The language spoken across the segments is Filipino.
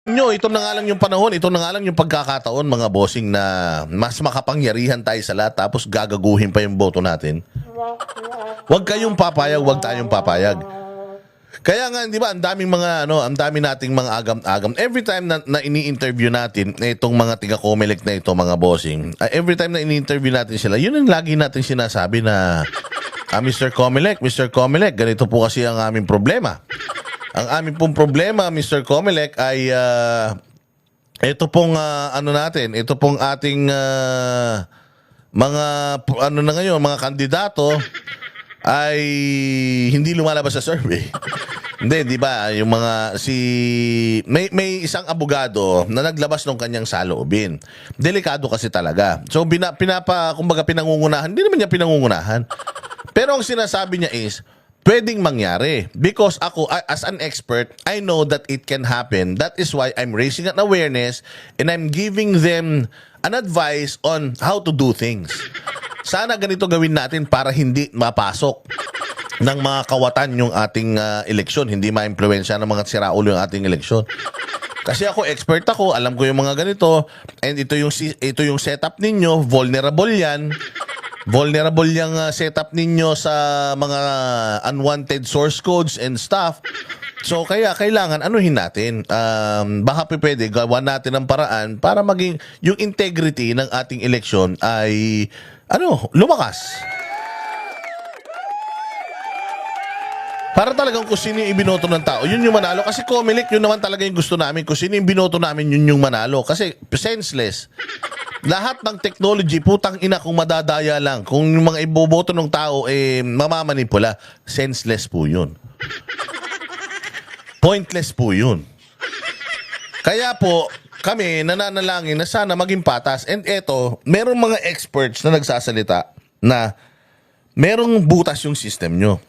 Nyo, ito na nga lang yung panahon, ito na nga lang yung pagkakataon mga bossing na mas makapangyarihan tayo sa lahat tapos gagaguhin pa yung boto natin. Huwag kayong papayag, huwag tayong papayag. Kaya nga, di ba, ang daming mga, ang dami nating mga agam-agam. Every time na ini-interview natin, itong mga tiga-Comelec na ito, mga bossing, every time na ini-interview natin sila, yun ang lagi natin sinasabi na, Mr. Comelec, ganito po kasi ang aming problema. Ang aming pong problema, Mr. Comelec, ay ito pong ito pong ating mga mga kandidato ay hindi lumalabas sa survey. Hindi, di ba? Yung mga may isang abogado na naglabas ng kanyang saloobin. Delikado kasi talaga. So kumbaga pinangungunahan, hindi naman niya pinangungunahan. Pero ang sinasabi niya is pwedeng mangyari. Because ako, as an expert, I know that it can happen. That is why I'm raising an awareness and I'm giving them an advice on how to do things. Sana ganito gawin natin para hindi mapasok ng mga kawatan yung ating eleksyon. Hindi ma-impluwensya ng mga siraulo yung ating eleksyon. Kasi ako, expert ako, alam ko yung mga ganito, and ito yung setup ninyo, vulnerable yan. Vulnerable yung setup ninyo sa mga unwanted source codes and stuff. So kaya kailangan anuhin natin. Baka pwede gawa natin ng paraan para maging yung integrity ng ating eleksyon ay lumakas. Para talagang kung sino yung ibinoto ng tao, yun yung manalo. Kasi Comelec, yun naman talaga yung gusto namin. Kung sino yung binoto namin, yun yung manalo. Kasi senseless. Lahat ng technology, putang ina kung madadaya lang. Kung yung mga iboboto ng tao, mamamanipula. Senseless po yun. Pointless po yun. Kaya po, kami nananalangin na sana maging patas. And eto, merong mga experts na nagsasalita na merong butas yung system nyo.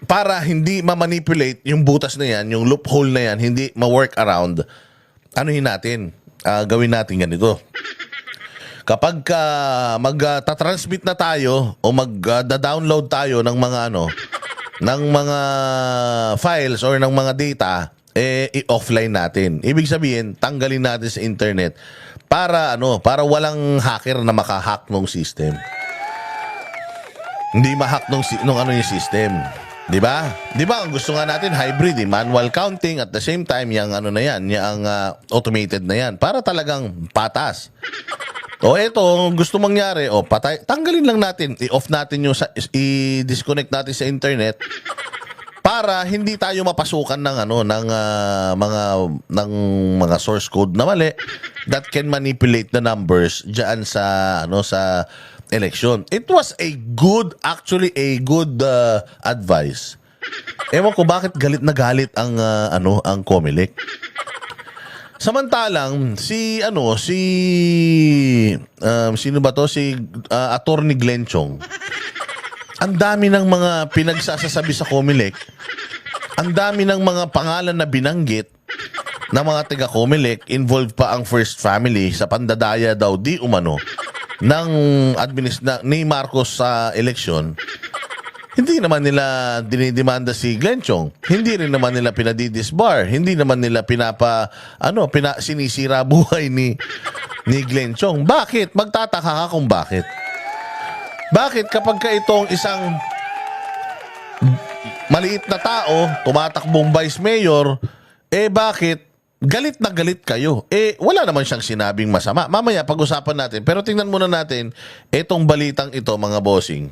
Para hindi ma-manipulate yung butas na yan, yung loophole na yan, hindi ma-work around, anuhin natin, gawin natin ganito. Kapag magta-transmit na tayo o mag-download tayo ng mga ng mga files or ng mga data, i-offline natin. Ibig sabihin, tanggalin natin sa internet para walang hacker na makahack ng system. Hindi ma-hack nung yung system. Di ba? Di ba? Ang gusto nga natin hybrid, manual counting at the same time yung yung automated na yan para talagang patas. O eto, gusto mangyari, patay, tanggalin lang natin, i-off natin i-disconnect natin sa internet para hindi tayo mapasukan ng mga source code na mali that can manipulate the numbers diyan sa election. It was actually a good advice. Ewan ko bakit galit na galit ang Comelec. Samantalang sino ba to? Si Attorney Glenn Chong. Ang dami ng mga pinagsasasabi sa Comelec. Ang dami ng mga pangalan na binanggit na mga taga Comelec, involved pa ang First Family sa pandadaya daw di umano ng ni Marcos sa eleksyon. Hindi naman nila dinidemanda si Glenn Chong. Hindi rin naman nila pinadidisbar. Hindi naman nila sinisira buhay ni Glenn Chong. Bakit? Magtataka ka kung bakit. Bakit kapag ka itong isang maliit na tao, tumatakbong vice mayor, bakit galit na galit kayo? Wala naman siyang sinabing masama. Mamaya pag-usapan natin. Pero tingnan muna natin itong balitang ito, mga bossing.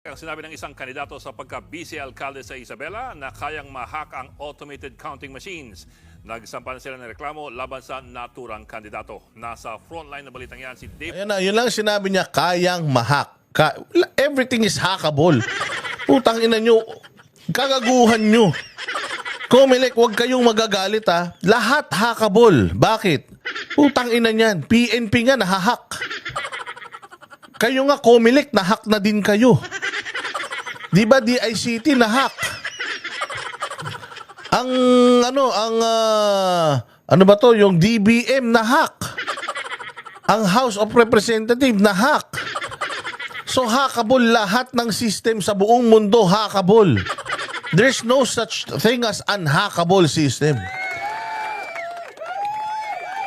Ang sinabi ng isang kandidato sa pagka-vice-alcalde sa Isabela na kayang ma-hack ang automated counting machines. Nagsampan sila ng reklamo laban sa naturang kandidato. Nasa frontline na balitang yan si Dave. Ayan na, yun lang sinabi niya, kayang ma-hack. Everything is hackable. Utang ina nyo, kagaguhan nyo. Comelec, huwag kayong magagalit ha. Lahat hackable. Bakit? Utang ina niyan. PNP nga nahahack. Kayo nga Comelec, nahack na din kayo. Di ba DICT nahack? Yung DBM nahack. Ang House of Representatives nahack. So hackable lahat ng system sa buong mundo, hackable. There's no such thing as unhackable system.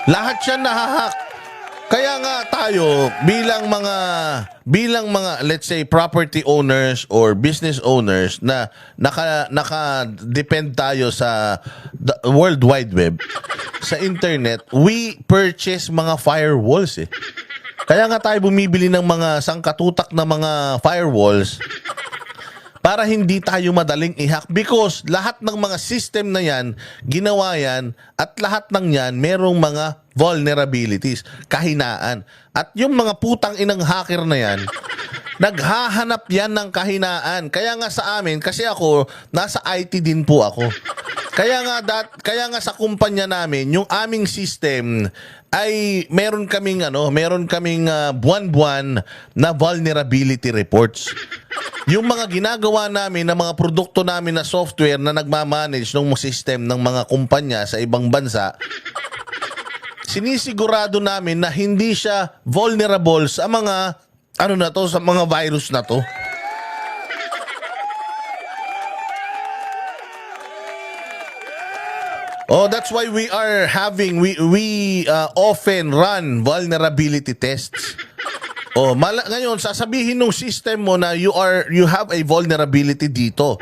Lahat yan nahahack. Kaya nga tayo bilang mga let's say property owners or business owners na naka-depend tayo sa the World Wide Web, sa internet, we purchase mga firewalls eh. Kaya nga tayo bumibili ng mga sangkatutak na mga firewalls para hindi tayo madaling i-hack because lahat ng mga system na yan, ginawa yan at lahat ng yan merong mga vulnerabilities, kahinaan. At yung mga putang inang hacker na yan, naghahanap yan ng kahinaan. Kaya nga sa amin, kasi ako, nasa IT din po ako. Kaya nga sa kumpanya namin, yung aming system ay meron kaming buwan-buwan na vulnerability reports. Yung mga ginagawa namin na mga produkto namin na software na nagmamanage ng system ng mga kumpanya sa ibang bansa, sinisigurado namin na hindi siya vulnerable sa mga sa mga virus na to. Oh, that's why we often run vulnerability tests. Oh, ngayon sasabihin ng system mo na you have a vulnerability dito.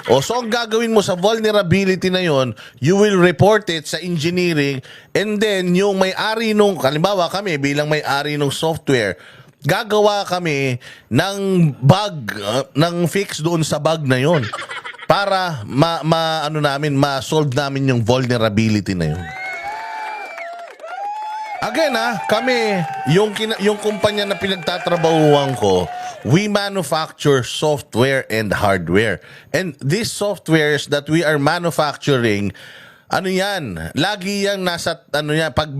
Oh, so ang gagawin mo sa vulnerability na yon, you will report it sa engineering, and then yung may-ari nung, halimbawa kami bilang may-ari ng software, gagawa kami ng bug, ng fix doon sa bug na yon para ma-solve namin yung vulnerability na yun. Again kami, yung kumpanya na pinagtatrabahuan ko, we manufacture software and hardware. And these softwares that we are manufacturing, lagi yang nasa pag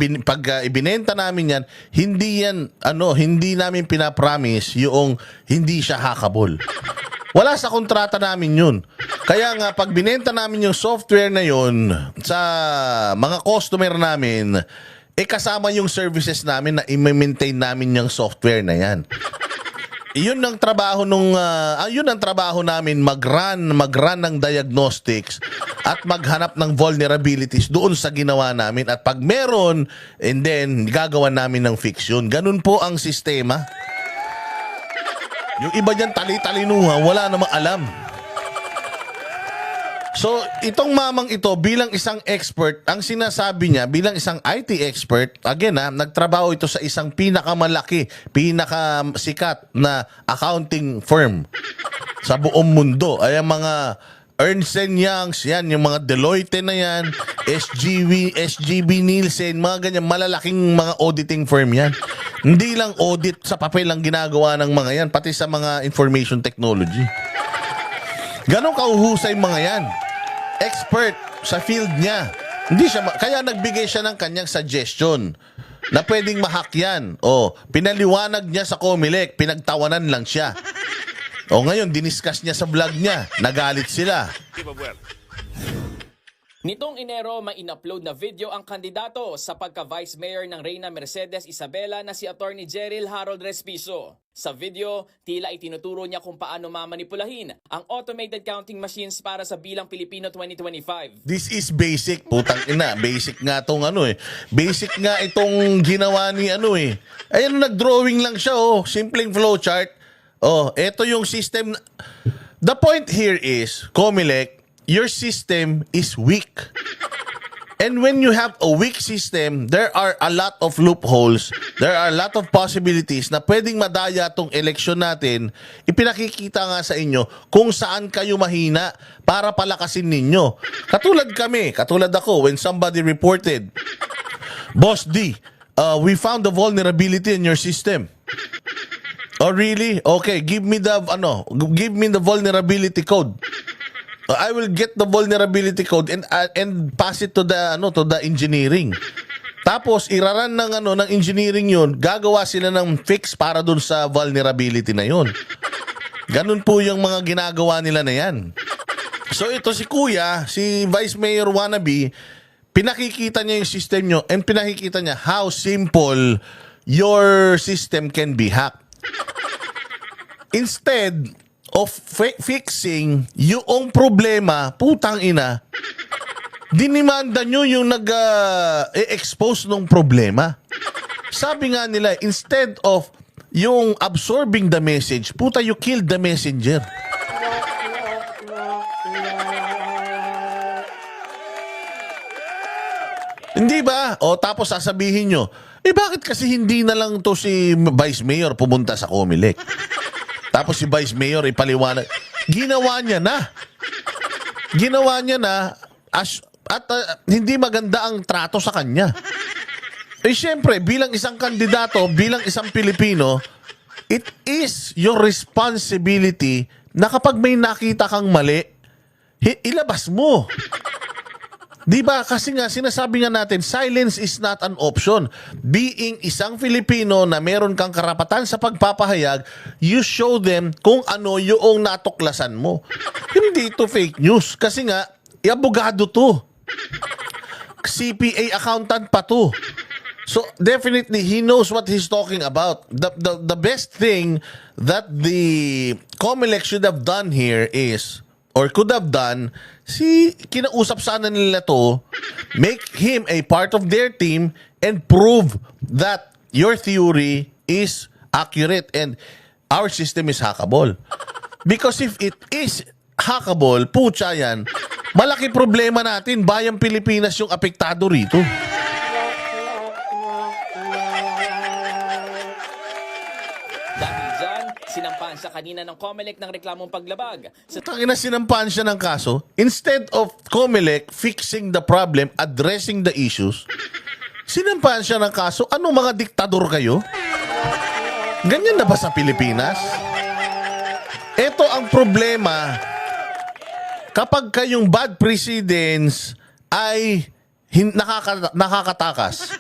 ibinenta namin yan, hindi namin pinapromise yung hindi siya hackable. Wala sa kontrata namin yun. Kaya nga, pag binenta namin yung software na yun sa mga customer namin, kasama yung services namin na i-maintain namin yung software na yan. Yun ang trabaho namin, mag-run ng diagnostics at maghanap ng vulnerabilities doon sa ginawa namin. At pag meron, and then gagawa namin ng fix yun. Ganun po ang sistema. Yung iba dyan tali-talinuha, wala namang alam. So, itong mamang ito, bilang isang expert, ang sinasabi niya, bilang isang IT expert, again nagtrabaho ito sa isang pinakamalaki, pinakasikat na accounting firm sa buong mundo. Ay ang mga Ernst & Youngs, yan, yung mga Deloitte na yan, SGB Nielsen, mga ganyan, malalaking mga auditing firm yan. Hindi lang audit sa papel ang ginagawa ng mga yan, pati sa mga information technology. Ganon kauhusay mga yan. Expert sa field niya. Kaya nagbigay siya ng kanyang suggestion na pwedeng mahack yan. O, pinaliwanag niya sa Comelec, pinagtawanan lang siya. O ngayon, diniscuss niya sa vlog niya. Nagalit sila. Nitong Enero, may in-upload na video ang kandidato sa pagka-Vice Mayor ng Reyna Mercedes Isabela na si Attorney Jeril Harold Respiso. Sa video, tila itinuturo niya kung paano mamanipulahin ang automated counting machines para sa Bilang Pilipino 2025. This is basic, putang ina. Basic nga itong Basic nga itong ginawa ni Ayan, nag-drawing lang siya, simpleng flowchart. Ito yung system. The point here is, Comelec, your system is weak. And when you have a weak system, there are a lot of loopholes, there are a lot of possibilities na pwedeng madaya tong eleksyon natin. Ipinakikita nga sa inyo kung saan kayo mahina para palakasin ninyo. Katulad ako, when somebody reported, Boss D, we found the vulnerability in your system. Oh really? Okay, give me the vulnerability code. I will get the vulnerability code and pass it to the engineering. Tapos iraran ng engineering 'yun, gagawa sila ng fix para dun sa vulnerability na 'yun. Ganun po yung mga ginagawa nila na 'yan. So ito si Kuya, si Vice Mayor wannabe, pinakikita niya yung system nyo and pinakikita niya how simple your system can be hacked. Instead of fixing yung problema, putang ina, dinimanda nyo yung nag-expose ng problema. Sabi nga nila, instead of yung absorbing the message, puta, you killed the messenger. Hindi ba? O tapos sasabihin nyo, bakit kasi hindi na lang to si Vice Mayor pumunta sa Comelec? Tapos si Vice Mayor ipaliwanag. Ginawa niya na. Ginawa niya na at hindi maganda ang trato sa kanya. Siyempre, bilang isang kandidato, bilang isang Pilipino, it is your responsibility na kapag may nakita kang mali, ilabas mo. Di ba? Kasi nga, sinasabi nga natin, silence is not an option. Being isang Filipino na meron kang karapatan sa pagpapahayag, you show them kung ano yung natuklasan mo. Hindi ito fake news. Kasi nga, abogado to. CPA accountant pa to. So, definitely, he knows what he's talking about. The best thing that the Comelec should have done here is, or could have done, kinausap sana nila to, make him a part of their team and prove that your theory is accurate and our system is hackable. Because if it is hackable, pucha yan, malaki problema natin, bayang Pilipinas yung apektado rito. Dahil dyan, sinampahan siya kanina ng Comelec ng reklamong paglabag. Tangina, sinampahan siya ng kaso. Instead of Comelec fixing the problem, addressing the issues, sinampahan siya ng kaso. Ano mga diktador kayo? Ganyan na ba sa Pilipinas? Ito ang problema kapag kayong bad precedents ay nakakatakas.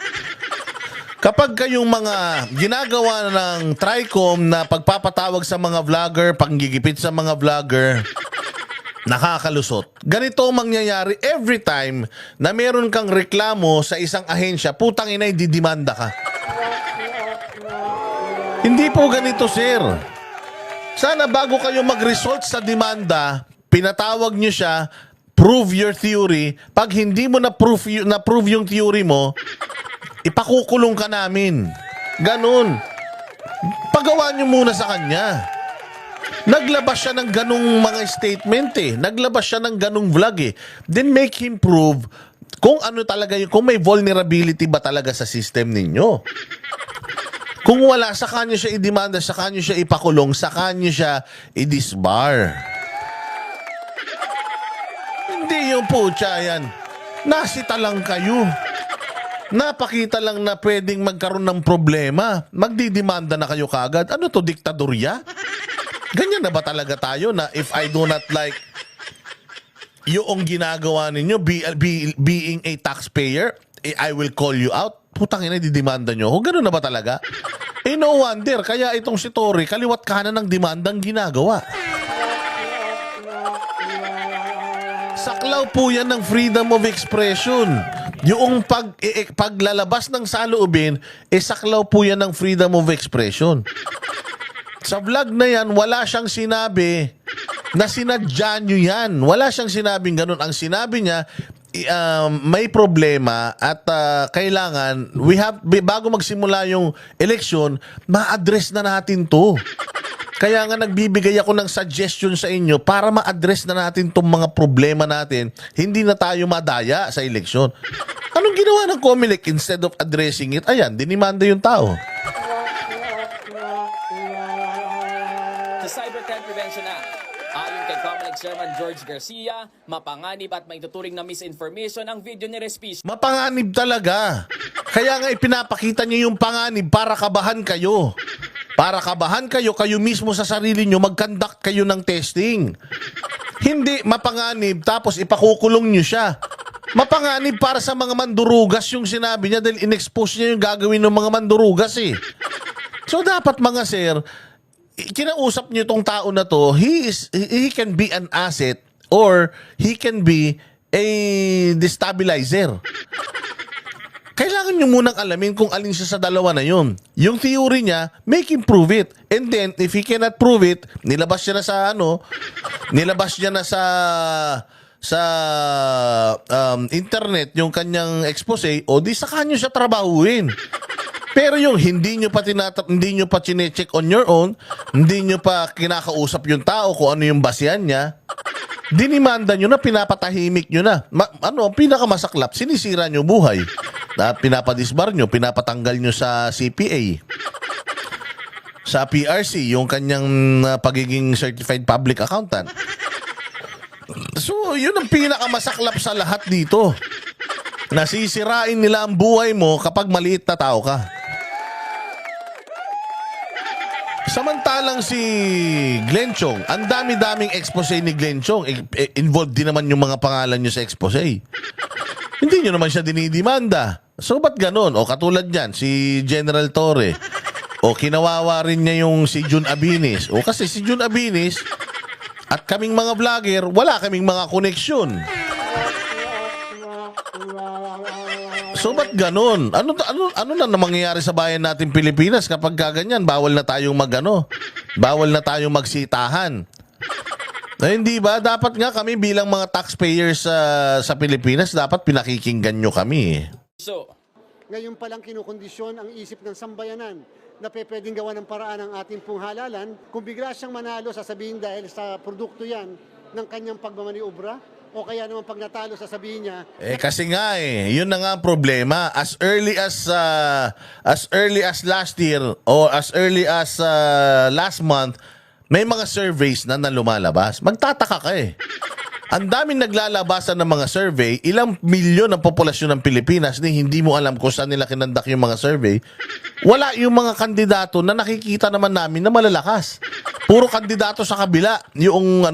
Kapag kayong mga ginagawa ng TRICOM na pagpapatawag sa mga vlogger, panggigipit sa mga vlogger, nakakalusot. Ganito ang mangyayari every time na meron kang reklamo sa isang ahensya, putang ina, didimanda ka. Hindi po ganito, sir. Sana bago kayo mag-result sa demanda, pinatawag nyo siya, prove your theory. Pag hindi mo na-prove yung theory mo, ipakukulong ka namin. Ganun. Pagawa nyo muna sa kanya. Naglabas siya ng ganung mga statement eh. Naglabas siya ng ganung vlog eh. Then make him prove kung ano talaga yun, kung may vulnerability ba talaga sa system ninyo. Kung wala, sa kanya siya idemanda, sa kanya siya ipakulong, sa kanya siya i-disbar. Hindi yung putya yan. Nasita lang kayo. Napakita lang na pwedeng magkaroon ng problema. Magdidemanda na kayo kagad. Ano to, diktadorya? Ganyan na ba talaga tayo na if I do not like yung ginagawa ninyo, being a taxpayer, I will call you out? Putang ina, didemanda nyo ako. Ganun na ba talaga? No wonder. Kaya itong si Tory, kaliwat kanan ng demandang ginagawa. Saklaw po yan ng freedom of expression. Yung paglalabas ng saloobin, saklaw po yan ng freedom of expression. Sa vlog na yan, wala siyang sinabi na sinadya nyo yan. Wala siyang sinabing ganun. Ang sinabi niya, may problema at kailangan, bago magsimula yung eleksyon, ma-address na natin to. Kaya nga nagbibigay ako ng suggestion sa inyo para ma-address na natin itong mga problema natin. Hindi na tayo madaya sa eleksyon. Anong ginawa ng Comelec instead of addressing it? Ayan, dinimanda yung tao. Sa Cybercrime Prevention Act, ayon kay Comelec Chairman George Garcia, mapanganib at maituturing na misinformation ang video ni Respicio. Mapanganib talaga. Kaya nga ipinapakita niyo yung panganib para kabahan kayo. Para kabahan kayo, kayo mismo sa sarili nyo, mag-conduct kayo ng testing. Hindi mapanganib, tapos ipakukulong nyo siya. Mapanganib para sa mga mandurugas yung sinabi niya dahil in-expose niya yung gagawin ng mga mandurugas eh. So dapat mga sir, kinausap niyo tong tao na to, he can be an asset or he can be a destabilizer. Kailangan nyo munang alamin kung alin siya sa dalawa na yun. Yung theory niya, make him prove it. And then, if he cannot prove it, nilabas niya na sa internet yung kanyang expose, o di saka nyo siya trabahuin. Pero yung hindi nyo pa chine-check on your own, hindi nyo pa kinakausap yung tao kung ano yung basihan niya, dinimanda nyo na, pinapatahimik nyo na. Pinakamasaklap, sinisira nyo buhay. Na pinapadisbar nyo, pinapatanggal nyo sa CPA, sa PRC, yung kanyang pagiging certified public accountant. So, yun ang pinakamasaklap sa lahat dito. Nasisirain nila ang buhay mo kapag maliit na tao ka. Samantalang si Glenn Chong, ang dami-daming expose ni Glenn Chong. Involved din naman yung mga pangalan nyo sa expose. Hindi nyo naman siya dinidimanda. So, ba't ganun? O katulad yan, si General Torre. O kinawawa rin niya yung si Jun Abinis. O kasi si Jun Abinis at kaming mga vlogger, wala kaming mga koneksyon. So, ba't ganun? Ano na mangyayari sa bayan natin Pilipinas kapag kaganyan? Bawal na tayong bawal na tayong magsitahan. Hindi ba? Dapat nga kami bilang mga taxpayers sa Pilipinas, dapat pinakikinggan nyo kami. So, ngayon palang kinukondisyon ang isip ng sambayanan na pwedeng gawa ng paraan ng ating pong halalan. Kung bigla siyang manalo, sasabihin dahil sa produkto yan ng kanyang pagmamaniobra, o kaya naman pag natalo, sasabihin niya... Kasi nga yun na nga ang problema. As early as last year o as early as last month, may mga surveys na lumalabas. Magtataka ka Ang daming naglalabasan ng mga survey, ilang milyon ang populasyon ng Pilipinas ni hindi mo alam kung saan nila kinandak yung mga survey. Wala yung mga kandidato na nakikita naman namin na malalakas. Puro kandidato sa kabila, yung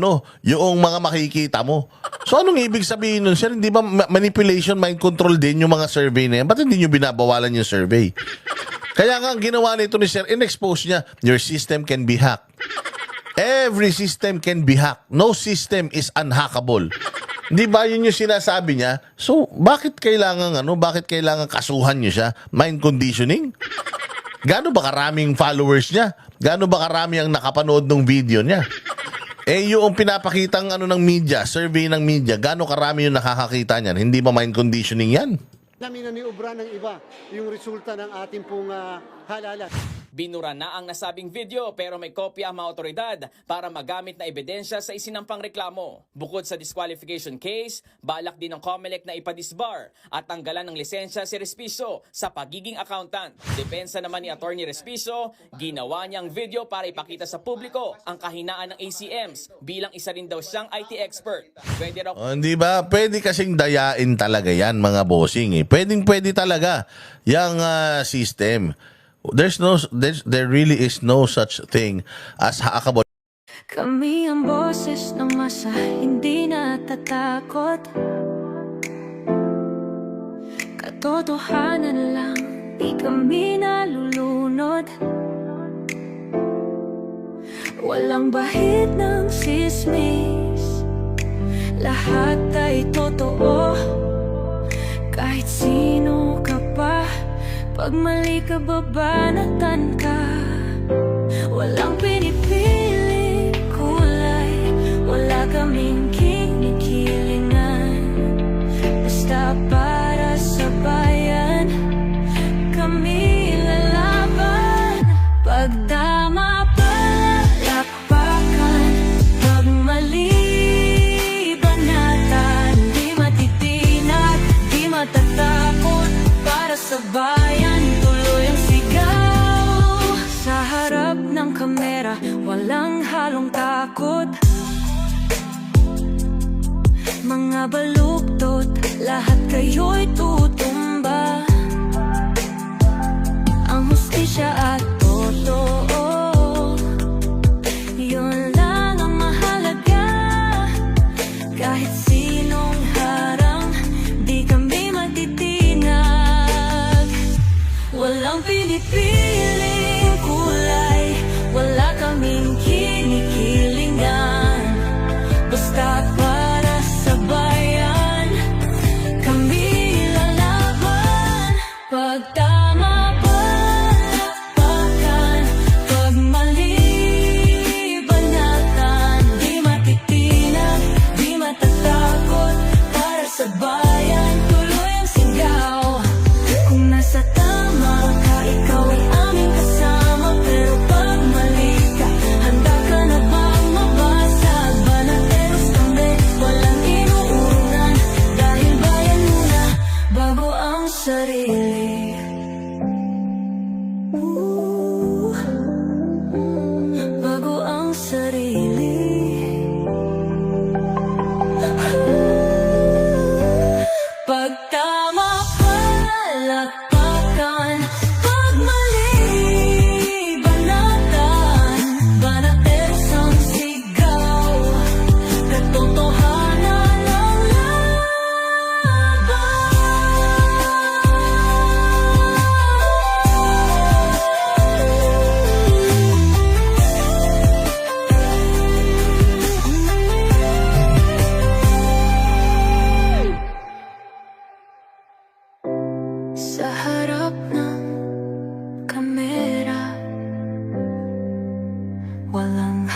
mga makikita mo. So anong ibig sabihin nun, sir? Hindi ba manipulation, mind control din yung mga survey na yan? Ba't hindi nyo binabawalan yung survey? Kaya nga ang ginawa nito ni sir, in-expose niya, your system can be hacked. Every system can be hacked. No system is unhackable. Di ba yun yung sinasabi niya? So, bakit kailangan kasuhan niyo siya? Mind conditioning? Gaano ba karaming followers niya? Gaano ba karami ang nakapanood ng video niya? Yung pinapakitang ng media, survey ng media, gaano karami yung nakakakita niyan? Hindi ba mind conditioning yan? Namin na niobra ng iba yung resulta ng ating pong halalan. binura na ang nasabing video pero may kopya ang mga otoridad para magamit na ebidensya sa isinampang reklamo. Bukod sa disqualification case, balak din ng COMELEC na ipadisbar at tanggalan ng lisensya si Respiso sa pagiging accountant. Depensa naman ni Attorney Respiso, ginawa niyang video para ipakita sa publiko ang kahinaan ng ACMs bilang isa rin daw siyang IT expert. Pwede raw Hindi ba? Pwede kasing dayain talaga yan, mga bossing. Pwede talaga yung system. There really is no such thing as hackable. Kami ang boses ng masa, hindi natatakot. Katotohanan lang, di kami nalulunod. Walang bahid ng sismis, lahat ay totoo. Kahit sino ka pa, pag mali ka, babanatan ka. Walang pinipiling kulay, wala kaming kinikilingan. Basta para sa bayan, kami lalaban. Pagdama palakpakan, pag mali banatan. Di matitinag, di matatakot, para sa bayan tuloy ang sigaw. Sa harap ng kamera, walang halong takot. Mga baluktot, lahat kayo'y tutumba. Ang hustisya at totoo, yun lang ang mahalaga. Kahit sinong harang, di kami matitinag. Walang pinipiling kulay, wala kaming kinikilingan. Basta para sa bayan, kami lalaban. sa bayan, tuloy ang sigaw. Kung nasa tama ka, ikaw ay aming kasama. Pero pag mali ka, handa ka na bang mabasag? Banateros kami, walang inuunan. Dahil bayan muna, bago ang sarili. Bago ang sarili. Pag tama palakpakan, pag mali banatan. Banateros ang sigaw, katotohanan ang sa harap ng kamera, walang